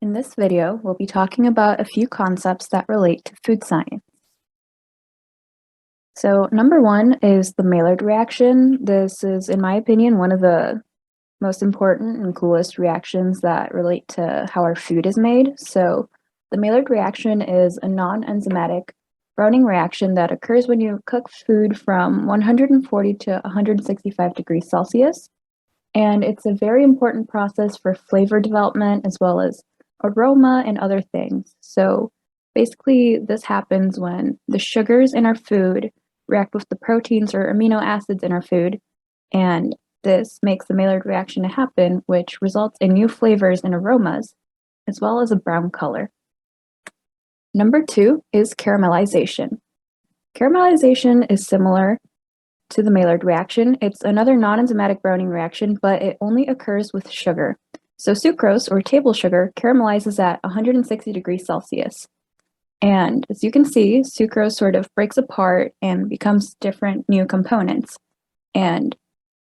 In this video, we'll be talking about a few concepts that relate to food science. So number one is the Maillard reaction. This is, in my opinion, one of the most important and coolest reactions that relate to how our food is made. So the Maillard reaction is a non-enzymatic Browning reaction that occurs when you cook food from 140 to 165 degrees Celsius. And it's a very important process for flavor development as well as aroma and other things. So basically, this happens when the sugars in our food react with the proteins or amino acids in our food, and this makes the Maillard reaction to happen, which results in new flavors and aromas, as well as a brown color. Number two is caramelization. Caramelization is similar to the Maillard reaction. It's another non-enzymatic Browning reaction, but it only occurs with sugar. So sucrose, or table sugar, caramelizes at 160 degrees Celsius. And as you can see, sucrose sort of breaks apart and becomes different new components. And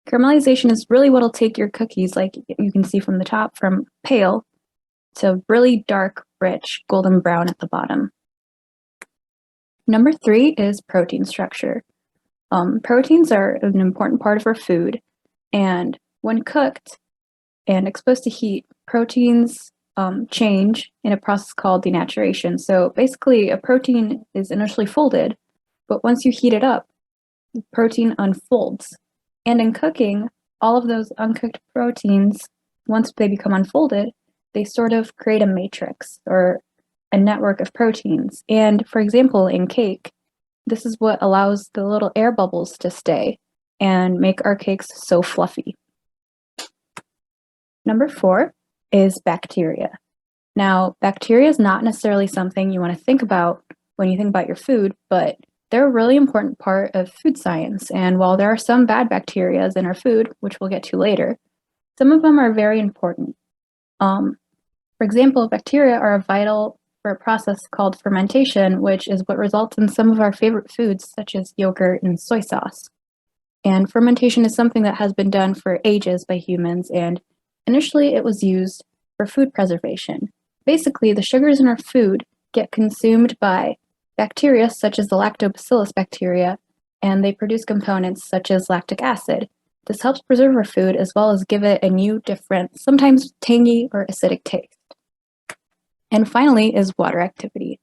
caramelization is really what'll take your cookies, like you can see from the top, from pale to really dark, rich, golden brown at the bottom. Number three is protein structure. Proteins are an important part of our food, and when cooked and exposed to heat, proteins change in a process called denaturation. So basically, a protein is initially folded, but once you heat it up, the protein unfolds. And in cooking, all of those uncooked proteins, once they become unfolded, they sort of create a matrix or a network of proteins. And for example, in cake, this is what allows the little air bubbles to stay and make our cakes so fluffy. Number four is bacteria. Now, bacteria is not necessarily something you want to think about when you think about your food, but they're a really important part of food science. And while there are some bad bacteria in our food, which we'll get to later, some of them are very important. For example, bacteria are vital for a process called fermentation, which is what results in some of our favorite foods, such as yogurt and soy sauce. And fermentation is something that has been done for ages by humans, and initially it was used for food preservation. Basically, the sugars in our food get consumed by bacteria, such as the lactobacillus bacteria, and they produce components such as lactic acid. This helps preserve our food as well as give it a new, different, sometimes tangy or acidic taste. And finally is water activity.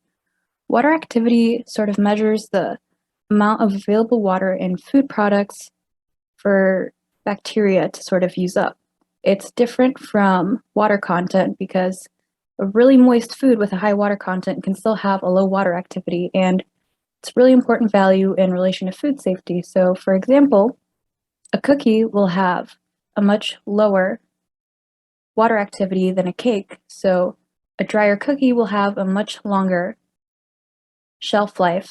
Water activity sort of measures the amount of available water in food products for bacteria to sort of use up. It's different from water content because a really moist food with a high water content can still have a low water activity, and it's really important value in relation to food safety. So for example, a cookie will have a much lower water activity than a cake, so a drier cookie will have a much longer shelf life